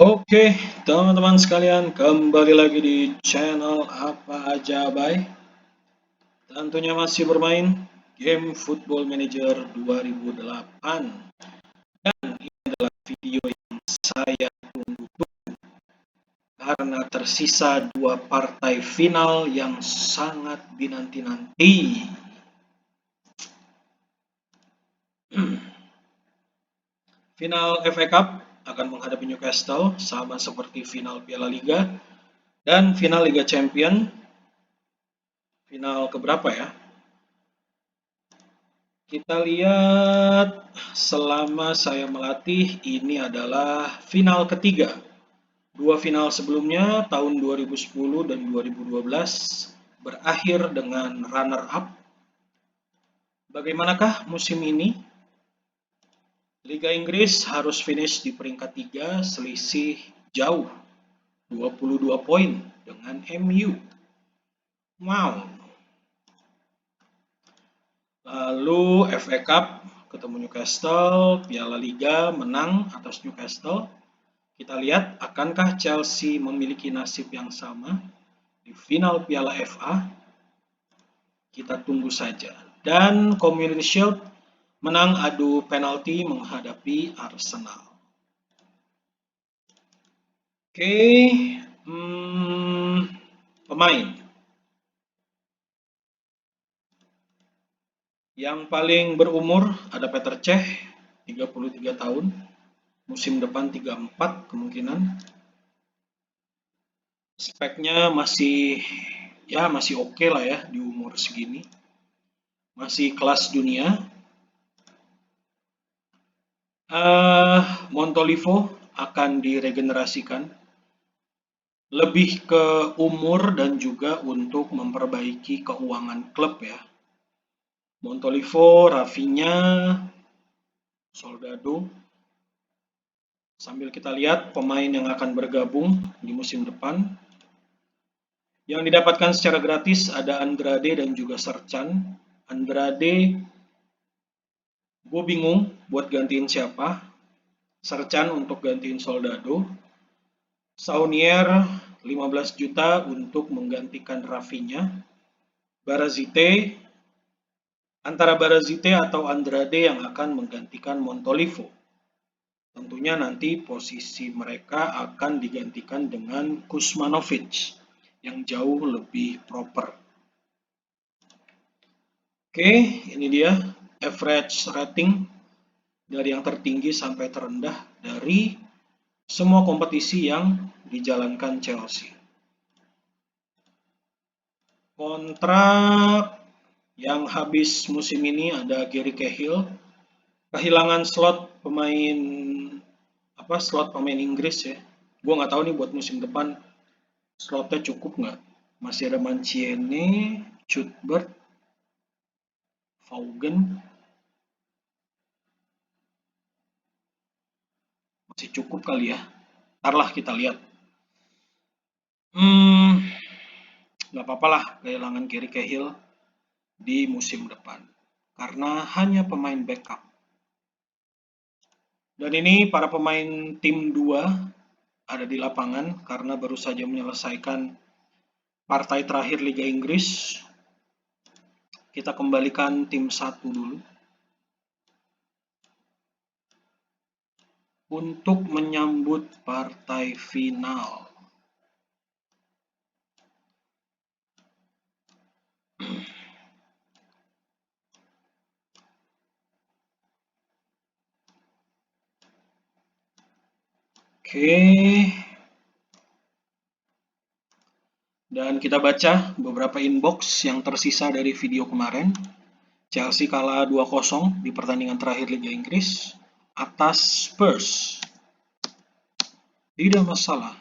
Oke, teman-teman sekalian, kembali lagi di channel Apa Aja Bay. Tentunya masih bermain game Football Manager 2008. Dan ini adalah video yang saya tunggu karena tersisa dua partai final yang sangat dinanti-nanti. Final FA Cup akan menghadapi Newcastle sama seperti final Piala Liga dan final Liga Champion. Final keberapa ya? Kita lihat selama saya melatih ini adalah final ketiga. Dua final sebelumnya tahun 2010 dan 2012 berakhir dengan runner up. Bagaimanakah musim ini? Liga Inggris harus finish di peringkat 3, selisih jauh 22 poin dengan MU. Wow. Lalu FA Cup ketemu Newcastle, Piala Liga menang atas Newcastle. Kita lihat akankah Chelsea memiliki nasib yang sama di final Piala FA? Kita tunggu saja. Dan Community Shield menang adu penalti menghadapi Arsenal. Oke, pemain. Yang paling berumur ada Peter Cech, 33 tahun. Musim depan 34 kemungkinan. Speknya masih oke lah ya di umur segini. Masih kelas dunia. Montolivo akan diregenerasikan. Lebih ke umur dan juga untuk memperbaiki keuangan klub ya. Montolivo, Rafinha, Soldado. Sambil kita lihat pemain yang akan bergabung di musim depan. Yang didapatkan secara gratis ada Andrade dan juga Sercan. Andrade, gue bingung buat gantiin siapa. Sercan untuk gantiin Soldado. Saunier 15 juta untuk menggantikan Rafinha. Barazite, antara Barazite atau Andrade yang akan menggantikan Montolivo. Tentunya nanti posisi mereka akan digantikan dengan Kuzmanovic yang jauh lebih proper. Oke, ini dia average rating dari yang tertinggi sampai terendah dari semua kompetisi yang dijalankan Chelsea. Kontrak yang habis musim ini ada Gary Cahill, kehilangan slot pemain Inggris ya. Gue nggak tahu nih buat musim depan slotnya cukup nggak. Masih ada Mancienne, Cuthbert, Vaughan, masih cukup kali ya. Ntarlah kita lihat. Nggak apa-apa lah kehilangan Gary Cahill di musim depan karena hanya pemain backup. Dan ini para pemain tim 2 ada di lapangan karena baru saja menyelesaikan partai terakhir Liga Inggris. Kita kembalikan tim 1 dulu untuk menyambut partai final. Oke. Dan kita baca beberapa inbox yang tersisa dari video kemarin. Chelsea kalah 2-0 di pertandingan terakhir Liga Inggris atas Spurs. Tidak masalah.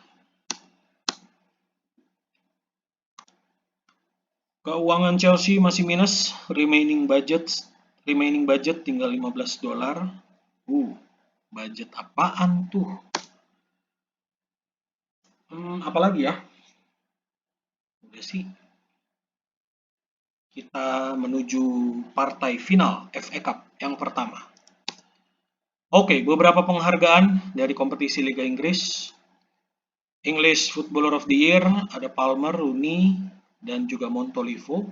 Keuangan Chelsea masih minus, remaining budget tinggal $15. Budget apaan tuh? Apalagi ya? Udah sih. Kita menuju partai final FA Cup yang pertama. Oke, beberapa penghargaan dari kompetisi Liga Inggris. English Footballer of the Year ada Palmer, Rooney, dan juga Montolivo.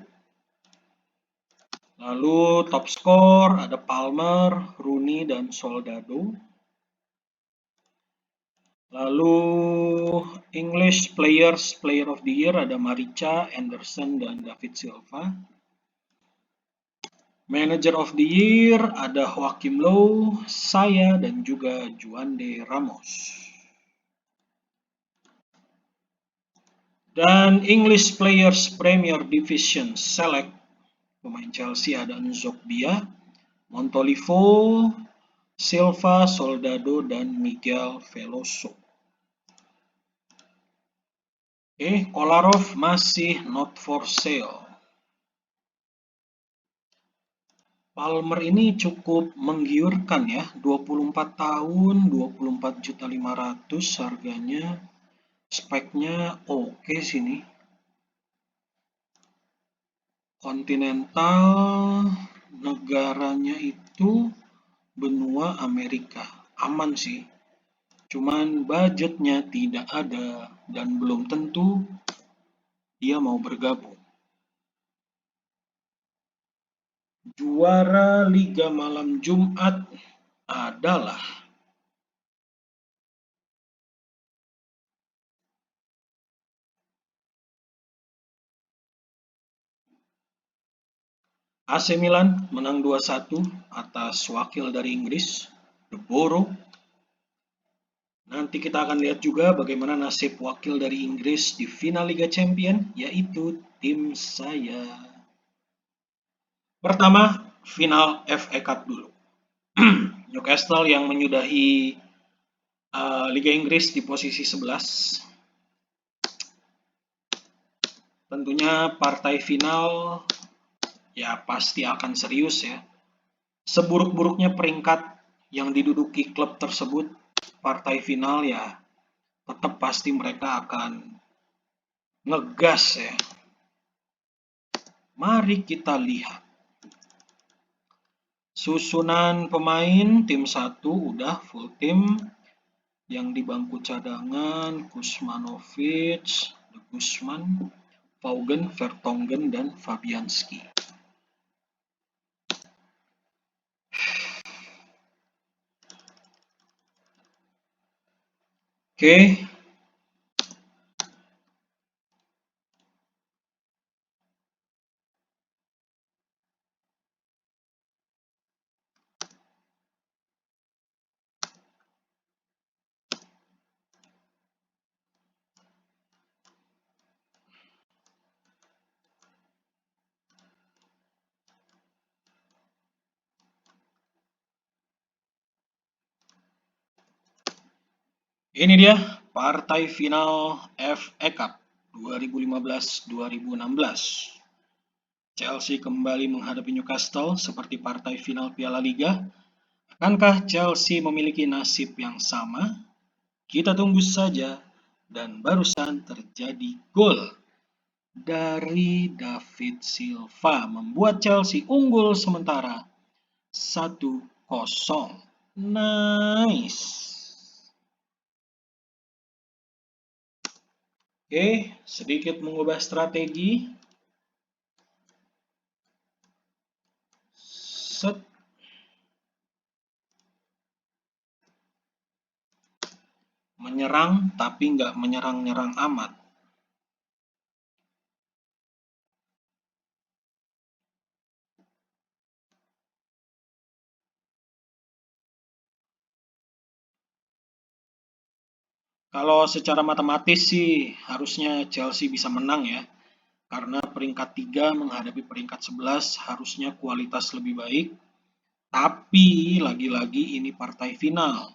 Lalu top skor ada Palmer, Rooney, dan Soldado. Lalu English Player of the Year ada Marica, Anderson, dan David Silva. Manager of the Year ada Joachim Low, saya, dan juga Juan de Ramos. Dan English Players Premier Division Select, pemain Chelsea ada Nzokbia, Montolivo, Silva, Soldado, dan Miguel Veloso. Kolarov masih not for sale. Palmer ini cukup menggiurkan ya, 24 tahun, 24.500.000 harganya. Speknya oke sini. Kontinental, negaranya itu benua Amerika. Aman sih. Cuman budgetnya tidak ada dan belum tentu dia mau bergabung. Juara Liga Malam Jumat adalah AC Milan menang 2-1 atas wakil dari Inggris, The Borough. Nanti kita akan lihat juga bagaimana nasib wakil dari Inggris di final Liga Champion, yaitu tim saya. Pertama, final FA Cup dulu. Newcastle yang menyudahi Liga Inggris di posisi 11. Tentunya partai final ya pasti akan serius ya. Seburuk-buruknya peringkat yang diduduki klub tersebut, partai final ya tetap pasti mereka akan ngegas ya. Mari kita lihat. Susunan pemain tim 1 udah full tim. Yang di bangku cadangan Kuzmanovic, De Guzman, Vaughan, Vertonghen, dan Fabianski. Oke. Ini dia partai final FA Cup 2015-2016. Chelsea kembali menghadapi Newcastle seperti partai final Piala Liga. Akankah Chelsea memiliki nasib yang sama? Kita tunggu saja. Dan barusan terjadi gol dari David Silva membuat Chelsea unggul sementara 1-0. Nice. Oke, sedikit mengubah strategi. Set. Menyerang tapi nggak menyerang-nyerang amat. Kalau secara matematis sih harusnya Chelsea bisa menang ya. Karena peringkat 3 menghadapi peringkat 11 harusnya kualitas lebih baik. Tapi lagi-lagi ini partai final.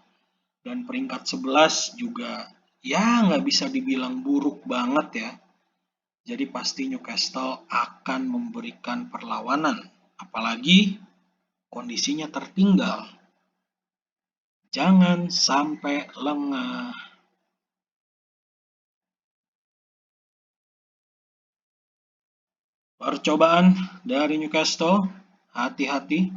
Dan peringkat 11 juga ya nggak bisa dibilang buruk banget ya. Jadi pasti Newcastle akan memberikan perlawanan. Apalagi kondisinya tertinggal. Jangan sampai lengah. Percobaan dari Newcastle, hati-hati.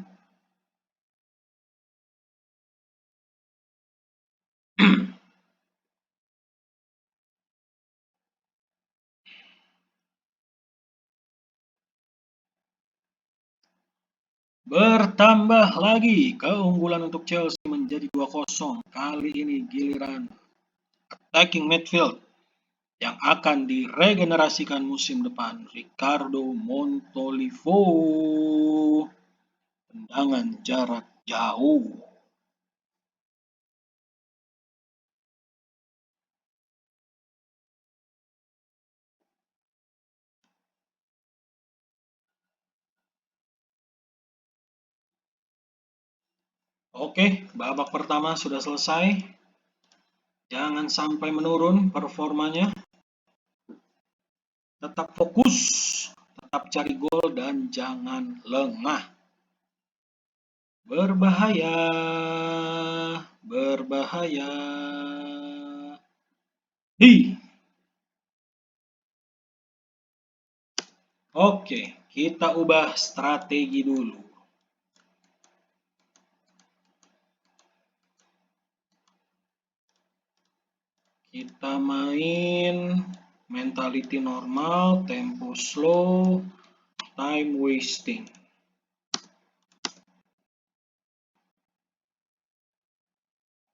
Bertambah lagi keunggulan untuk Chelsea menjadi 2-0. Kali ini giliran attacking midfield yang akan diregenerasikan musim depan, Ricardo Montolivo. Tendangan jarak jauh. Oke, babak pertama sudah selesai. Jangan sampai menurun performanya. Tetap fokus, tetap cari gol dan jangan lengah. Berbahaya, berbahaya. Oke, kita ubah strategi dulu. Kita main mentality normal, tempo slow, time wasting.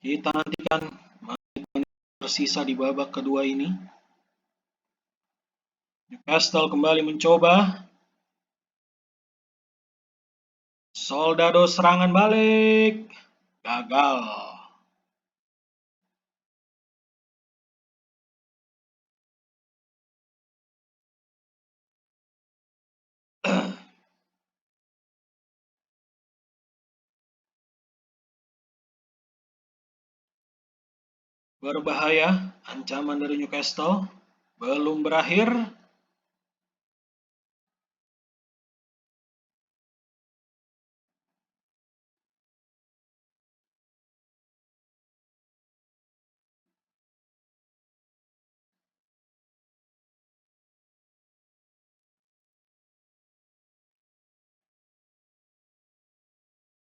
Kita nantikan menit tersisa di babak kedua ini. Newcastle kembali mencoba. Soldado serangan balik. Gagal. Berbahaya, ancaman dari Newcastle belum berakhir.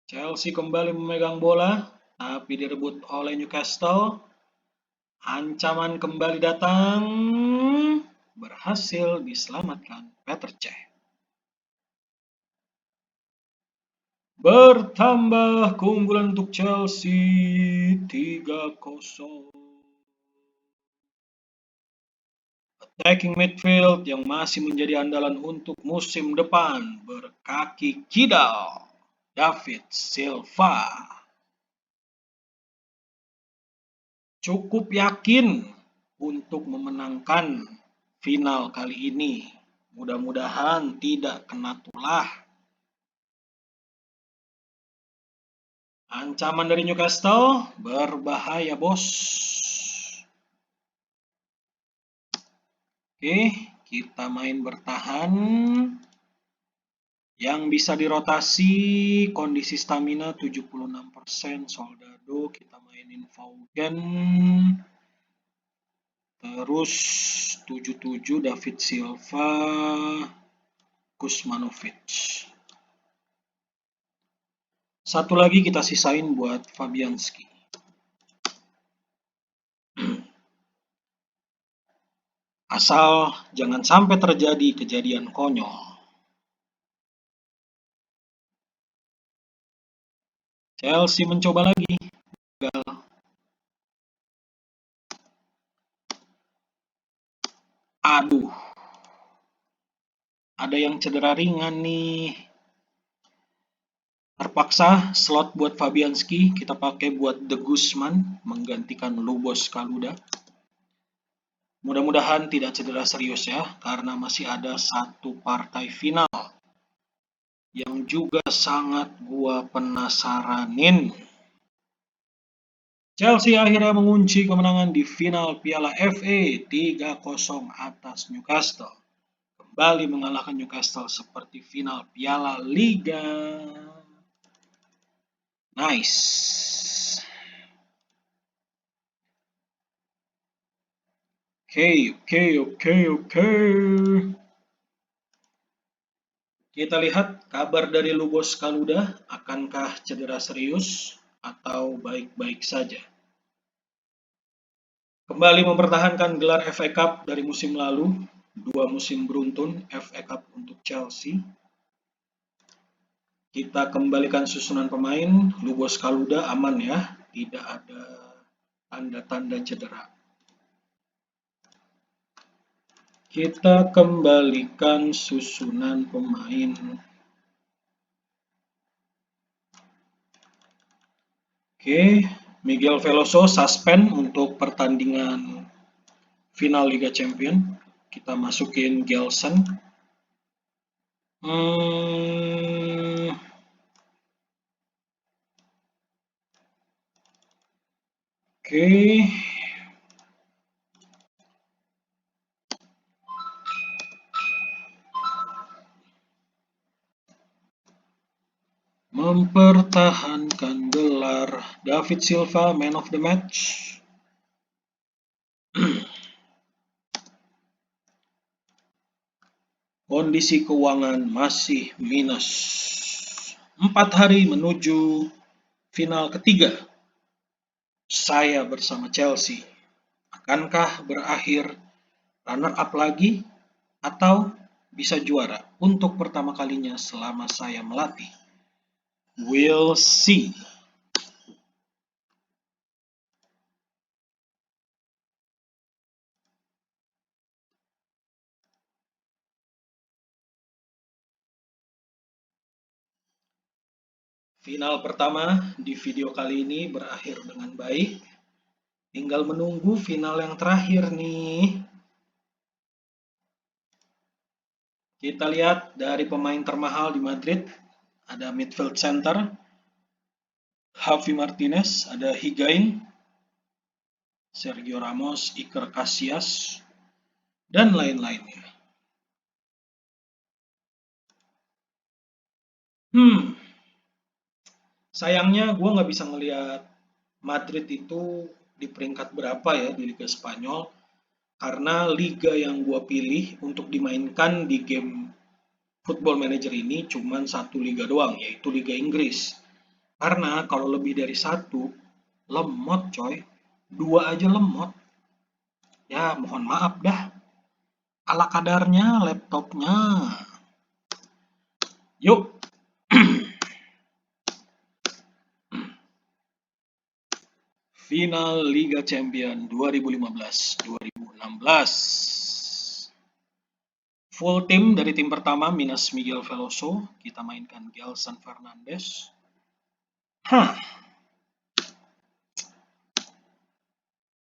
Chelsea kembali memegang bola, tapi direbut oleh Newcastle. Ancaman kembali datang, berhasil diselamatkan Petr Cech. Bertambah keunggulan untuk Chelsea 3-0. Attacking midfield yang masih menjadi andalan untuk musim depan berkaki kidal, David Silva. Cukup yakin untuk memenangkan final kali ini. Mudah-mudahan tidak kena tulah. Ancaman dari Newcastle berbahaya, bos. Oke, kita main bertahan. Yang bisa dirotasi, kondisi stamina 76%, Soldado, kita mainin Vaughan. Terus 77 David Silva, Kuzmanovic. Satu lagi kita sisain buat Fabianski. Asal jangan sampai terjadi kejadian konyol. Chelsea mencoba lagi. Gagal. Aduh. Ada yang cedera ringan nih. Terpaksa slot buat Fabianski kita pakai buat De Guzman menggantikan Lubos Kaluda. Mudah-mudahan tidak cedera serius ya, karena masih ada satu partai final yang juga sangat gua penasaranin. Chelsea akhirnya mengunci kemenangan di final Piala FA 3-0 atas Newcastle. Kembali mengalahkan Newcastle seperti final Piala Liga. Nice. Oke. Kita lihat kabar dari Lubos Kaluda, akankah cedera serius atau baik-baik saja. Kembali mempertahankan gelar FA Cup dari musim lalu, 2 musim beruntun FA Cup untuk Chelsea. Kita kembalikan susunan pemain. Lubos Kaluda aman ya, tidak ada tanda-tanda cedera. Kita kembalikan susunan pemain. Oke, Miguel Veloso suspend untuk pertandingan final Liga Champion. Kita masukin Gelson. Oke. Mempertahankan gelar David Silva man of the match. Kondisi keuangan masih minus. 4 hari menuju final ketiga. Saya bersama Chelsea. Akankah berakhir runner up lagi atau bisa juara untuk pertama kalinya selama saya melatih? We'll see. Final pertama di video kali ini berakhir dengan baik. Tinggal menunggu final yang terakhir nih. Kita lihat dari pemain termahal di Madrid, ada midfield center, Javi Martinez, ada Higuain, Sergio Ramos, Iker Casillas, dan lain-lainnya. Sayangnya gue nggak bisa ngelihat Madrid itu di peringkat berapa ya di Liga Spanyol, karena liga yang gue pilih untuk dimainkan di game Football Manager ini cuma satu liga doang, yaitu Liga Inggris. Karena kalau lebih dari satu, lemot coy. 2 aja lemot. Ya mohon maaf dah. Ala kadarnya laptopnya. Yuk. Final Liga Champion 2015-2016. Full tim dari tim pertama minus Miguel Veloso, kita mainkan Gelson Fernandes.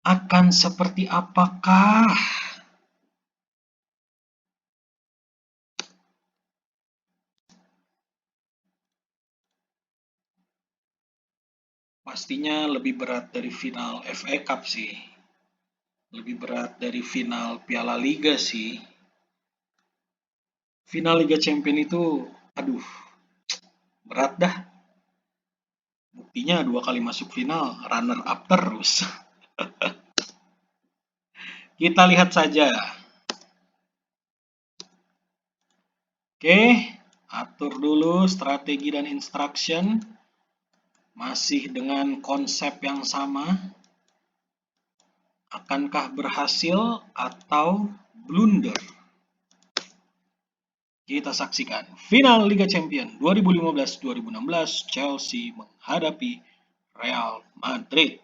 Akan seperti apakah? Pastinya lebih berat dari final FA Cup sih. Lebih berat dari final Piala Liga sih. Final Liga Champion itu, aduh, berat dah. Buktinya 2 kali masuk final, runner up terus. Kita lihat saja. Oke, atur dulu strategi dan instruction. Masih dengan konsep yang sama. Akankah berhasil atau blunder? Kita saksikan final Liga Champion 2015-2016 Chelsea menghadapi Real Madrid.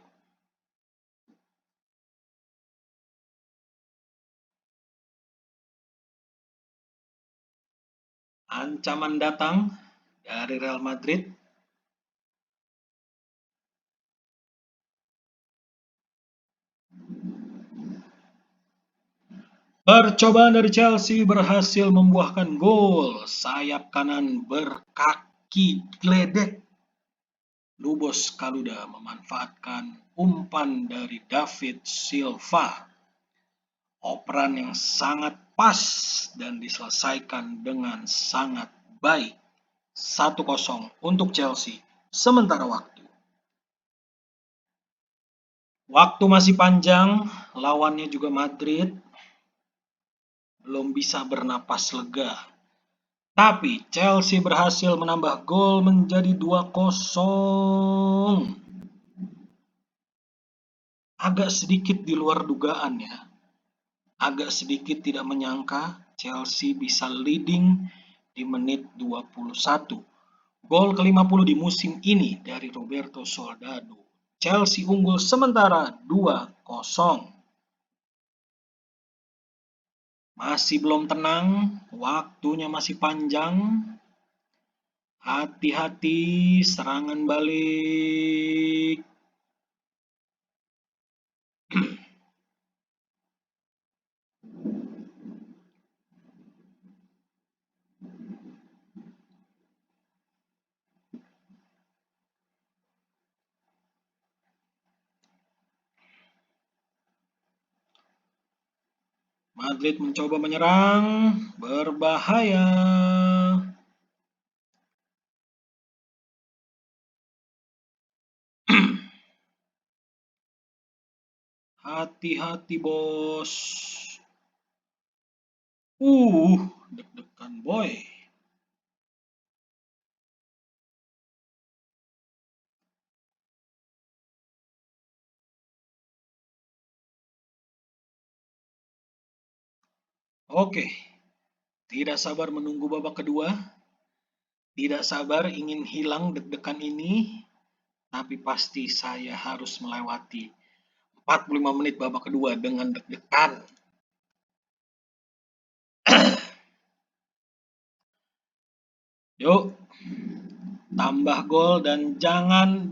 Ancaman datang dari Real Madrid. Percobaan dari Chelsea berhasil membuahkan gol. Sayap kanan berkaki geledek. Lubos Kaluda memanfaatkan umpan dari David Silva. Operan yang sangat pas dan diselesaikan dengan sangat baik. 1-0 untuk Chelsea sementara waktu. Waktu masih panjang, lawannya juga Madrid. Belum bisa bernapas lega. Tapi Chelsea berhasil menambah gol menjadi 2-0. Agak sedikit di luar dugaan ya. Agak sedikit tidak menyangka Chelsea bisa leading di menit 21. Gol ke-50 di musim ini dari Roberto Soldado. Chelsea unggul sementara 2-0. Masih belum tenang, waktunya masih panjang. Hati-hati serangan balik. Madrid mencoba menyerang, berbahaya. Hati-hati bos. Deg-degan boy. Oke, tidak sabar menunggu babak kedua. Tidak sabar ingin hilang deg-degan ini. Tapi pasti saya harus melewati 45 menit babak kedua dengan deg-degan. Yuk, tambah gol dan jangan.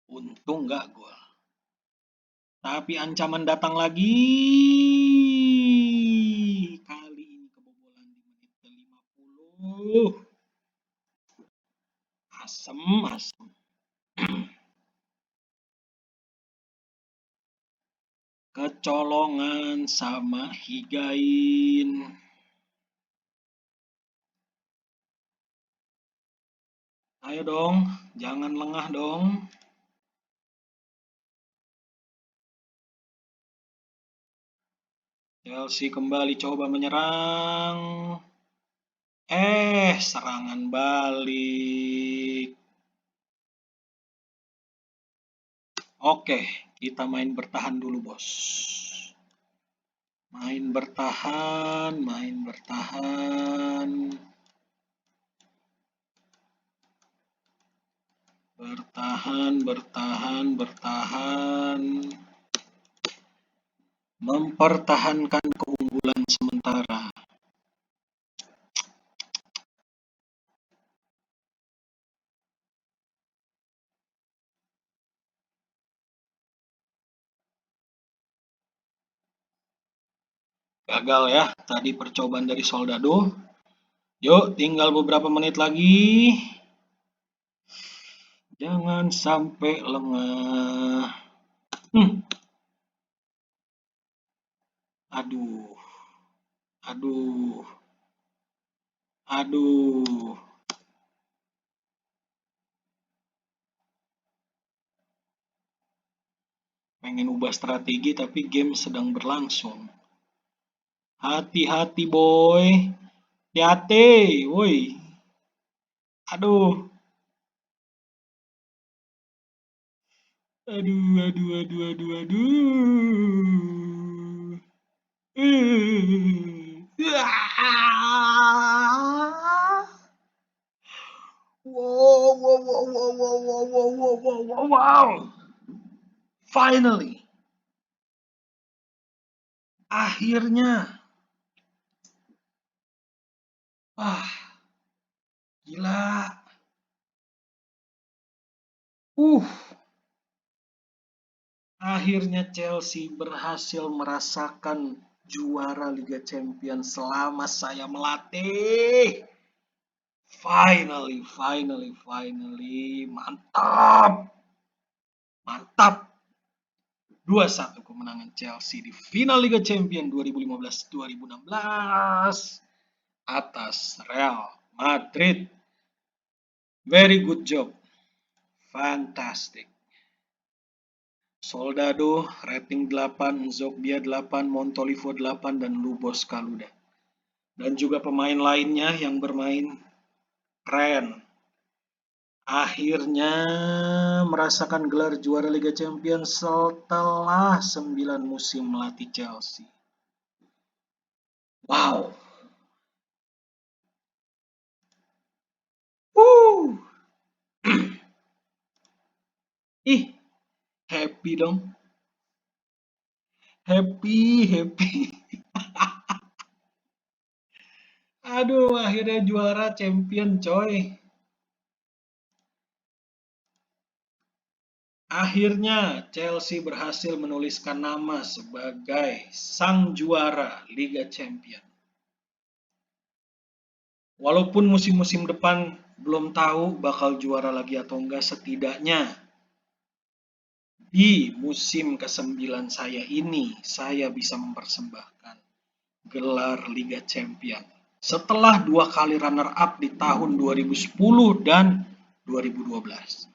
Untung nggak gol. Tapi ancaman datang lagi. Kali ini kebobolan di menit ke-50. Asem. Kecolongan sama Higuain. Ayo dong, jangan lengah dong. Chelsea kembali coba menyerang. Serangan balik. Oke, kita main bertahan dulu, bos. Main bertahan. Bertahan. Mempertahankan keunggulan sementara. Gagal ya, tadi percobaan dari Soldado. Yuk, tinggal beberapa menit lagi. Jangan sampai lengah. Aduh. Pengen ubah strategi tapi game sedang berlangsung. Hati-hati boy. Hati-hati, woi. Aduh. Wow. Finally. Akhirnya. Gila. Akhirnya Chelsea berhasil merasakan juara Liga Champions selama saya melatih. Finally. Mantap. 2-1 kemenangan Chelsea di final Liga Champions 2015-2016 atas Real Madrid. Very good job. Fantastic. Soldado rating 8, Zogbia 8, Montolivo 8, dan Lubos Kaluda. Dan juga pemain lainnya yang bermain keren. Akhirnya merasakan gelar juara Liga Champions setelah 9 musim melatih Chelsea. Wow. Ih, happy dong. Happy, happy. Aduh, akhirnya juara champion, coy. Akhirnya Chelsea berhasil menuliskan nama sebagai sang juara Liga Champion. Walaupun musim-musim depan belum tahu bakal juara lagi atau enggak, setidaknya di musim ke-9 saya ini, saya bisa mempersembahkan gelar Liga Champion. Setelah 2 kali runner-up di tahun 2010 dan 2012.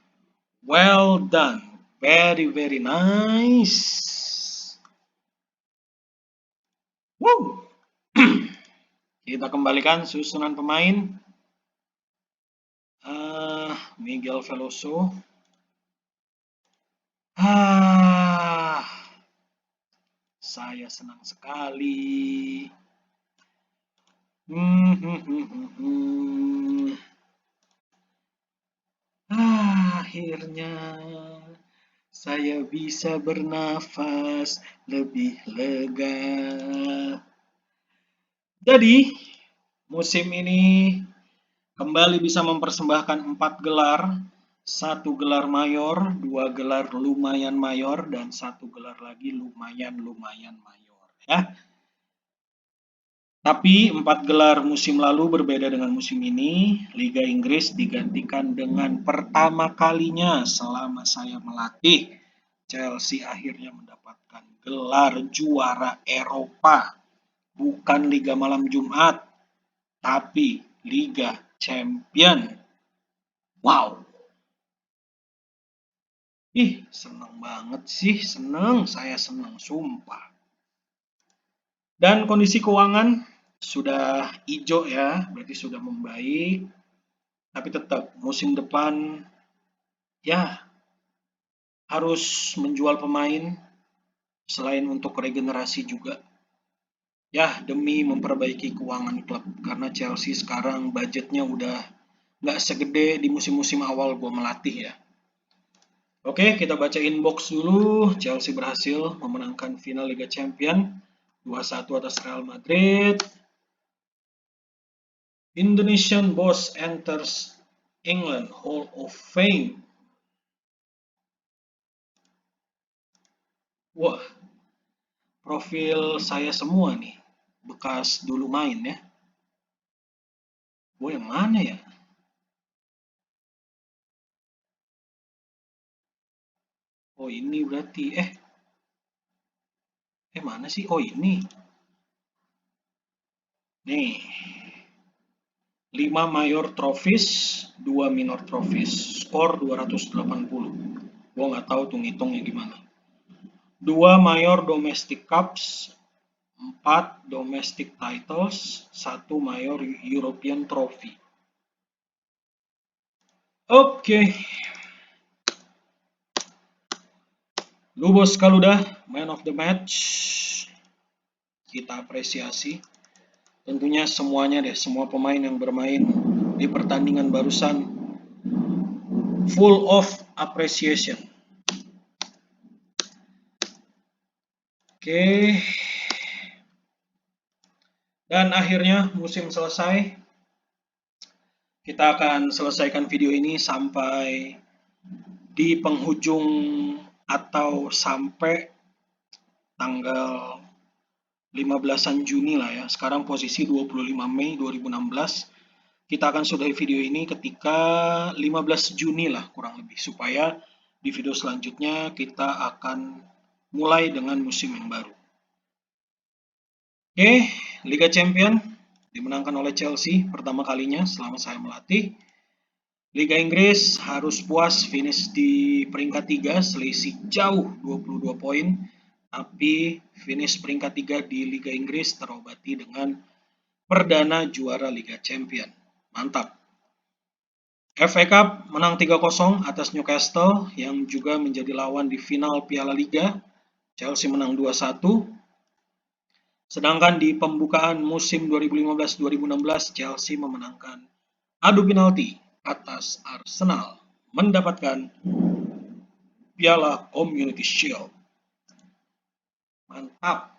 Well done. Very, very nice. Woo! Kita kembalikan susunan pemain. Miguel Veloso. Saya senang sekali. Akhirnya saya bisa bernafas lebih lega. Jadi, musim ini kembali bisa mempersembahkan 4 gelar, 1 gelar mayor, 2 gelar lumayan mayor, dan 1 gelar lagi lumayan mayor. Ya. Tapi 4 gelar musim lalu berbeda dengan musim ini. Liga Inggris digantikan dengan pertama kalinya selama saya melatih. Chelsea akhirnya mendapatkan gelar juara Eropa. Bukan Liga Malam Jumat, tapi Liga Champion. Wow. Ih, seneng banget sih, saya seneng, sumpah. Dan kondisi keuangan sudah hijau ya, berarti sudah membaik. Tapi tetap musim depan ya harus menjual pemain selain untuk regenerasi juga. Ya, demi memperbaiki keuangan klub. Karena Chelsea sekarang budgetnya udah nggak segede di musim-musim awal gue melatih ya. Oke, kita baca inbox dulu. Chelsea berhasil memenangkan final Liga Champion 2-1 atas Real Madrid. Indonesian boss enters England Hall of Fame. Wah, profil saya semua nih. Bekas dulu main ya. Gue yang mana ya? Oh ini berarti. Mana sih? Oh ini. Nih. 5 mayor trophies, 2 minor trophies. Skor 280. Gue nggak tahu tuh ngitungnya gimana. 2 mayor domestic cups, 4 domestic titles, 1 mayor European trophy. Oke. Lubos Kaluda, man of the match. Kita apresiasi. Tentunya semuanya deh, semua pemain yang bermain di pertandingan barusan full of appreciation. Oke. Dan akhirnya musim selesai. Kita akan selesaikan video ini sampai di penghujung atau sampai tanggal 15-an Juni lah ya. Sekarang posisi 25 Mei 2016. Kita akan sudahi video ini ketika 15 Juni lah kurang lebih. Supaya di video selanjutnya kita akan mulai dengan musim yang baru. Oke, Liga Champion dimenangkan oleh Chelsea pertama kalinya selama saya melatih. Liga Inggris harus puas finish di peringkat 3, selisih jauh 22 poin. Tapi finish peringkat 3 di Liga Inggris terobati dengan perdana juara Liga Champion. Mantap. FA Cup menang 3-0 atas Newcastle yang juga menjadi lawan di final Piala Liga. Chelsea menang 2-1. Sedangkan di pembukaan musim 2015-2016 Chelsea memenangkan adu penalti atas Arsenal, mendapatkan Piala Community Shield. Mantap.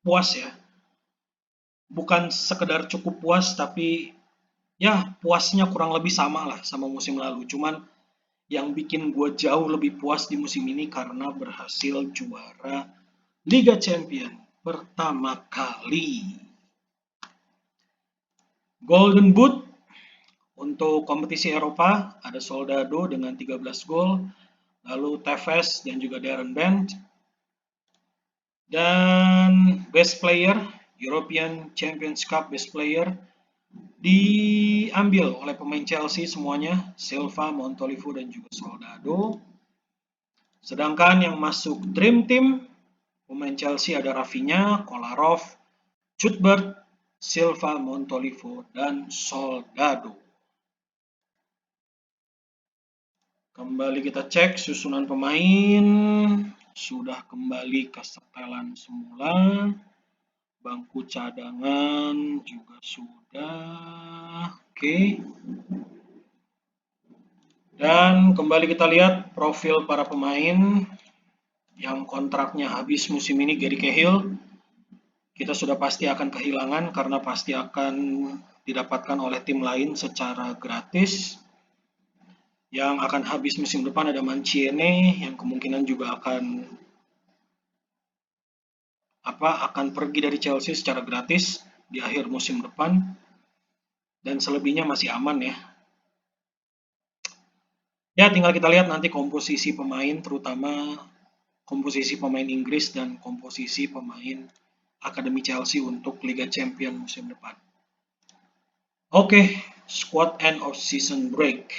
Puas ya. Bukan sekedar cukup puas, tapi ya puasnya kurang lebih sama lah sama musim lalu. Cuman yang bikin gue jauh lebih puas di musim ini karena berhasil juara Liga Champion pertama kali. Golden Boot untuk kompetisi Eropa ada Soldado dengan 13 gol, lalu Tevez dan juga Darren Bent. Dan Best Player, European Champions Cup Best Player diambil oleh pemain Chelsea semuanya, Silva, Montolivo dan juga Soldado. Sedangkan yang masuk Dream Team, pemain Chelsea ada Rafinha, Kolarov, Cuthbert, Silva, Montolivo, dan Soldado. Kembali kita cek susunan pemain, sudah kembali ke setelan semula. Bangku cadangan juga sudah. Oke. Dan kembali kita lihat profil para pemain yang kontraknya habis musim ini. Gary Cahill kita sudah pasti akan kehilangan karena pasti akan didapatkan oleh tim lain secara gratis. Yang akan habis musim depan ada Manciene yang kemungkinan juga akan pergi dari Chelsea secara gratis di akhir musim depan, dan selebihnya masih aman ya. Ya, tinggal kita lihat nanti komposisi pemain, terutama komposisi pemain Inggris dan komposisi pemain Akademi Chelsea untuk Liga Champion musim depan. Oke, squad end of season break.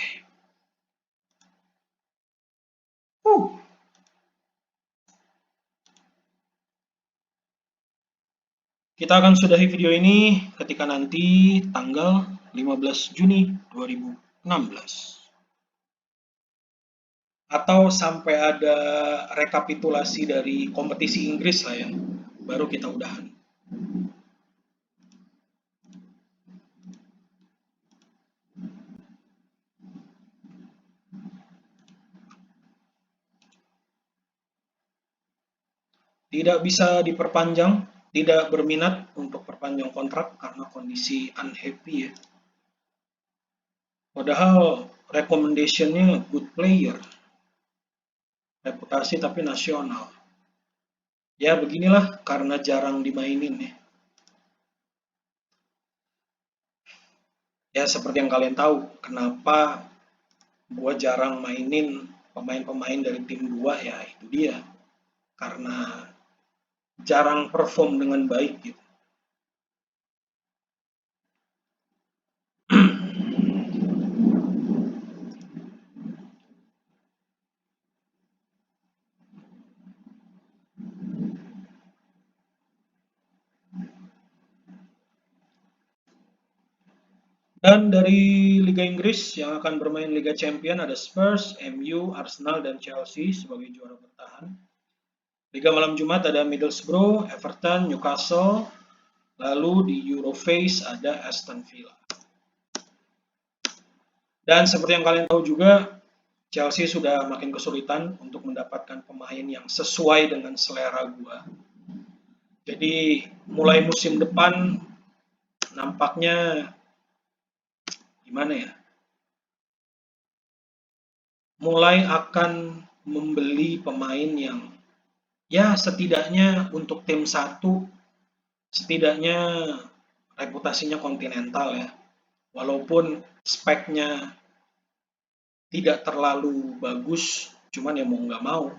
Kita akan sudahi video ini ketika nanti tanggal 15 Juni 2016. Atau sampai ada rekapitulasi dari kompetisi Inggris lah ya, baru kita udahan. Tidak bisa diperpanjang, tidak berminat untuk perpanjang kontrak karena kondisi unhappy ya. Padahal recommendation-nya good player, reputasi tapi nasional. Ya beginilah karena jarang dimainin ya. Ya seperti yang kalian tahu, kenapa gue jarang mainin pemain-pemain dari tim 2 ya itu dia. Karena jarang perform dengan baik gitu. Dan dari Liga Inggris yang akan bermain Liga Champion ada Spurs, MU, Arsenal, dan Chelsea sebagai juara bertahan. Liga malam Jumat ada Middlesbrough, Everton, Newcastle. Lalu di Europhase ada Aston Villa. Dan seperti yang kalian tahu juga, Chelsea sudah makin kesulitan untuk mendapatkan pemain yang sesuai dengan selera gua. Jadi mulai musim depan nampaknya gimana ya? Mulai akan membeli pemain yang ya setidaknya untuk tim 1 setidaknya reputasinya kontinental ya. Walaupun speknya tidak terlalu bagus, cuman ya mau nggak mau.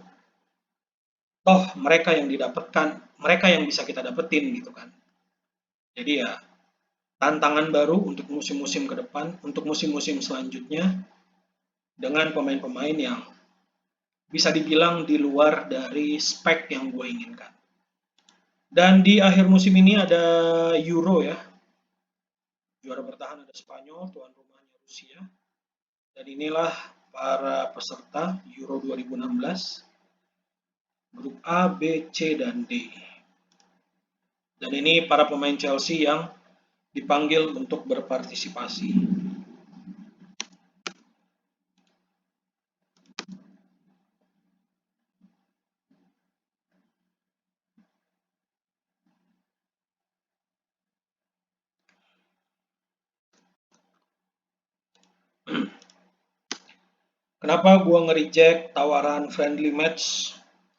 Toh mereka yang didapatkan, mereka yang bisa kita dapetin gitu kan. Jadi ya tantangan baru untuk musim-musim ke depan, untuk musim-musim selanjutnya dengan pemain-pemain yang bisa dibilang di luar dari spek yang gue inginkan. Dan di akhir musim ini ada Euro ya. Juara bertahan ada Spanyol, tuan rumahnya Rusia. Dan inilah para peserta Euro 2016. Grup A, B, C, dan D. Dan ini para pemain Chelsea yang dipanggil untuk berpartisipasi. Kenapa gue nge-reject tawaran friendly match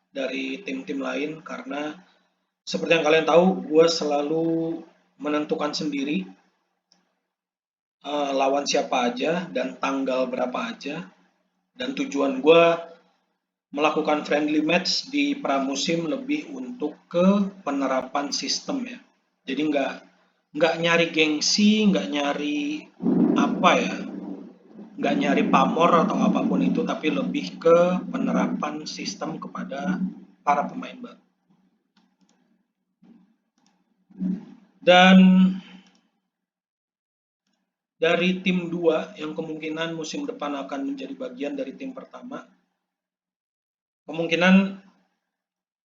dari tim-tim lain? Karena seperti yang kalian tahu, gue selalu menentukan sendiri lawan siapa aja dan tanggal berapa aja. Dan tujuan gue melakukan friendly match di pramusim lebih untuk ke penerapan sistem ya. Jadi nggak nyari gengsi, nggak nyari apa ya, nggak nyari pamor atau apapun itu, tapi lebih ke penerapan sistem kepada para pemain baru. Dan dari tim 2 yang kemungkinan musim depan akan menjadi bagian dari tim pertama, kemungkinan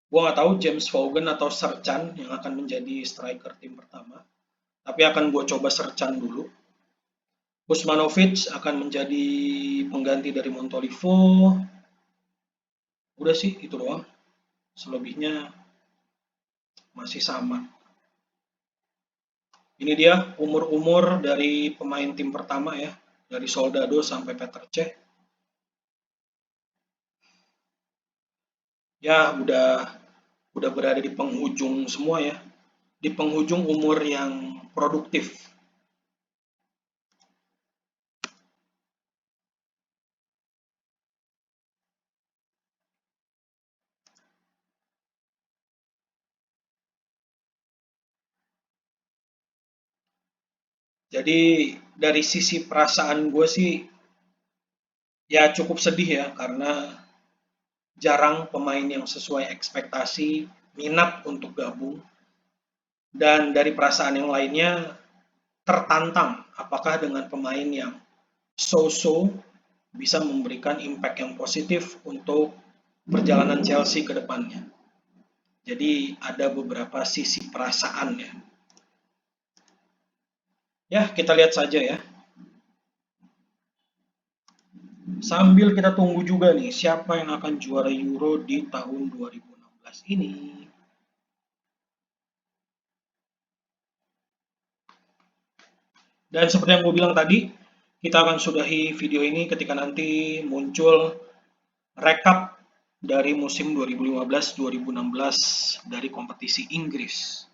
gue nggak tahu James Vaughan atau Sercan yang akan menjadi striker tim pertama, tapi akan gue coba Sercan dulu. Kuzmanovic akan menjadi pengganti dari Montolivo. Udah sih, itu doang. Selebihnya masih sama. Ini dia umur-umur dari pemain tim pertama ya. Dari Soldado sampai Petr Cech. Ya, udah berada di penghujung semua ya. Di penghujung umur yang produktif. Jadi dari sisi perasaan gue sih ya cukup sedih ya, karena jarang pemain yang sesuai ekspektasi minat untuk gabung. Dan dari perasaan yang lainnya tertantang apakah dengan pemain yang so-so bisa memberikan impact yang positif untuk perjalanan Chelsea ke depannya. Jadi ada beberapa sisi perasaan ya. Ya, kita lihat saja ya. Sambil kita tunggu juga nih siapa yang akan juara Euro di tahun 2016 ini. Dan seperti yang gue bilang tadi, kita akan sudahi video ini ketika nanti muncul rekap dari musim 2015-2016 dari kompetisi Inggris.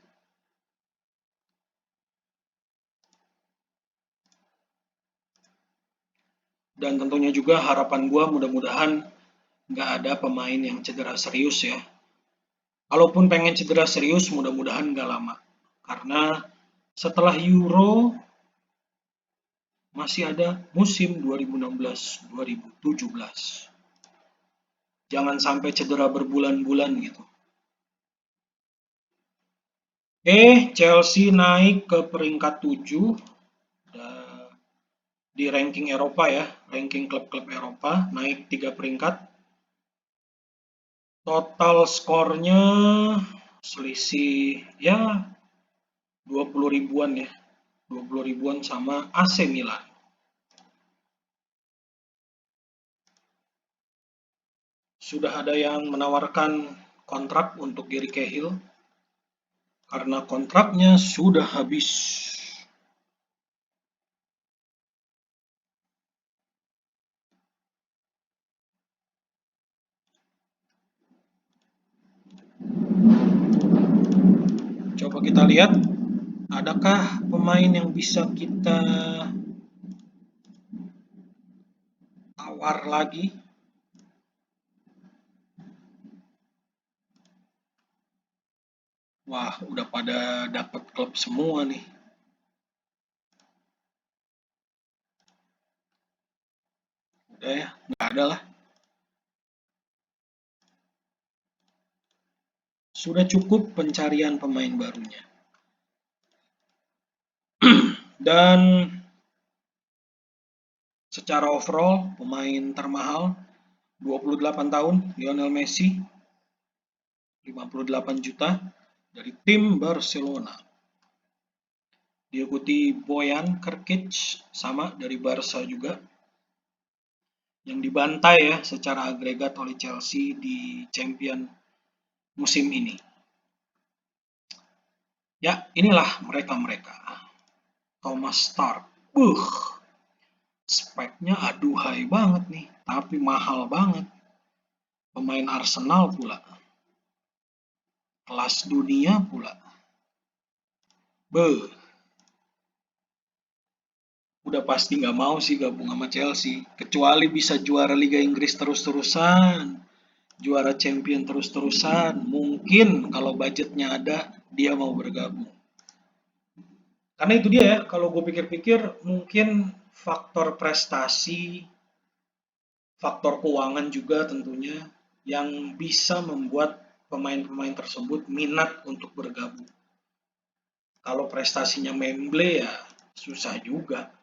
Dan tentunya juga harapan gue mudah-mudahan nggak ada pemain yang cedera serius ya. Kalaupun pengen cedera serius, mudah-mudahan nggak lama. Karena setelah Euro masih ada musim 2016-2017. Jangan sampai cedera berbulan-bulan gitu. Chelsea naik ke peringkat 7 di ranking Eropa ya, ranking klub-klub Eropa, naik 3 peringkat. Total skornya selisih ya 20 ribuan ya, 20 ribuan sama AC Milan. Sudah ada yang menawarkan kontrak untuk Gary Cahill karena kontraknya sudah habis. Coba kita lihat, adakah pemain yang bisa kita tawar lagi? Wah, udah pada dapat klub semua nih. Udah ya, nggak ada lah. Sudah cukup pencarian pemain barunya. Dan secara overall, pemain termahal 28 tahun, Lionel Messi, 58 juta dari tim Barcelona. Diikuti Bojan Krkic, sama dari Barca juga, yang dibantai ya secara agregat oleh Chelsea di Champion musim ini. Ya, inilah mereka-mereka. Thomas Stark. Speknya aduhai banget nih, tapi mahal banget. Pemain Arsenal pula. Kelas dunia pula. Beuh. Udah pasti nggak mau sih gabung sama Chelsea. Kecuali bisa juara Liga Inggris terus-terusan. Juara champion terus-terusan. Mungkin kalau budgetnya ada, dia mau bergabung. Karena itu dia ya, kalau gue pikir-pikir mungkin faktor prestasi, faktor keuangan juga tentunya yang bisa membuat pemain-pemain tersebut minat untuk bergabung. Kalau prestasinya memble ya susah juga.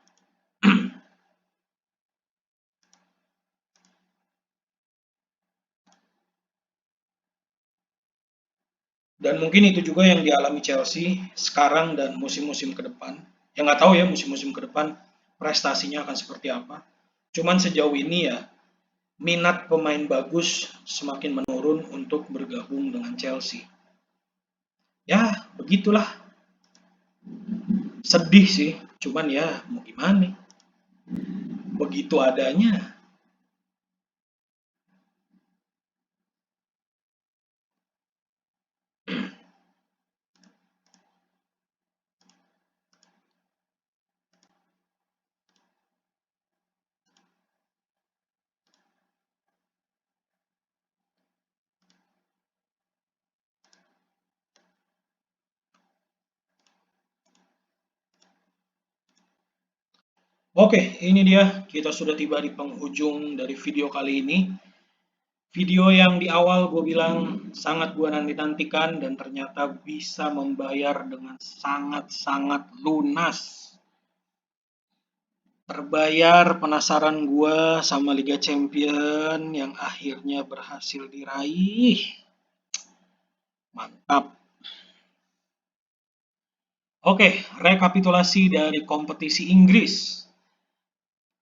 Dan mungkin itu juga yang dialami Chelsea sekarang dan musim-musim ke depan. Ya nggak tahu ya musim-musim ke depan prestasinya akan seperti apa. Cuman sejauh ini ya minat pemain bagus semakin menurun untuk bergabung dengan Chelsea. Ya begitulah, sedih sih. Cuman ya mau gimana? Begitu adanya. Oke, ini dia. Kita sudah tiba di penghujung dari video kali ini. Video yang di awal gue bilang sangat gue nanti-nantikan dan ternyata bisa membayar dengan sangat-sangat lunas. Terbayar penasaran gue sama Liga Champion yang akhirnya berhasil diraih. Mantap. Oke, rekapitulasi dari kompetisi Inggris.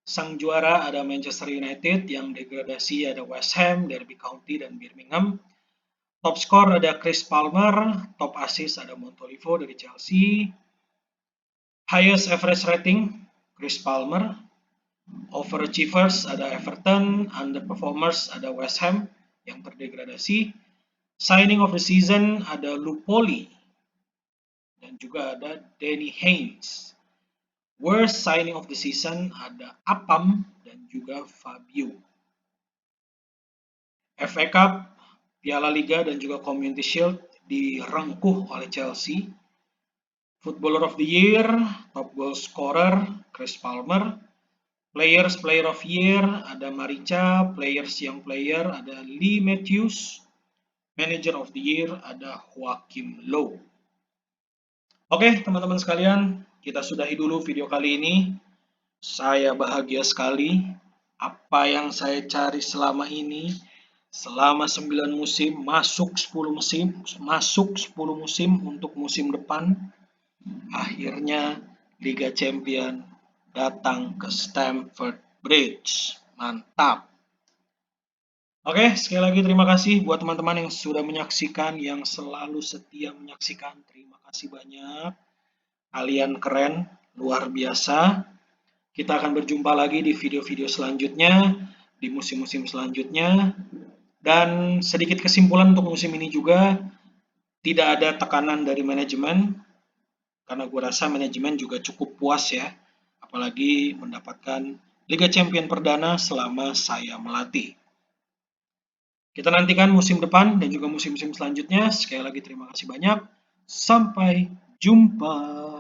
Sang juara ada Manchester United, yang degradasi ada West Ham, Derby County, dan Birmingham. Top skor ada Chris Palmer, top assist ada Montolivo dari Chelsea. Highest average rating Chris Palmer. Overachievers ada Everton, underperformers ada West Ham yang terdegradasi. Signing of the season ada Lupoli dan juga ada Danny Haynes. Worst signing of the season ada Apam dan juga Fabio. FA Cup, Piala Liga dan juga Community Shield direngkuh oleh Chelsea. Footballer of the Year, top goal scorer Chris Palmer. Players Player of Year ada Marica, Players Young Player ada Lee Matthews, Manager of the Year ada Joachim Low. Oke teman-teman sekalian, kita sudahi dulu video kali ini. Saya bahagia sekali apa yang saya cari selama ini. Selama 9 musim, masuk 10 musim untuk musim depan. Akhirnya Liga Champion datang ke Stamford Bridge. Mantap. Oke, sekali lagi terima kasih buat teman-teman yang sudah menyaksikan, yang selalu setia menyaksikan. Terima kasih banyak. Kalian keren, luar biasa. Kita akan berjumpa lagi di video-video selanjutnya, di musim-musim selanjutnya. Dan sedikit kesimpulan untuk musim ini juga, tidak ada tekanan dari manajemen, karena gue rasa manajemen juga cukup puas ya, apalagi mendapatkan Liga Champion perdana selama saya melatih. Kita nantikan musim depan dan juga musim-musim selanjutnya. Sekali lagi terima kasih banyak. Sampai jumpa.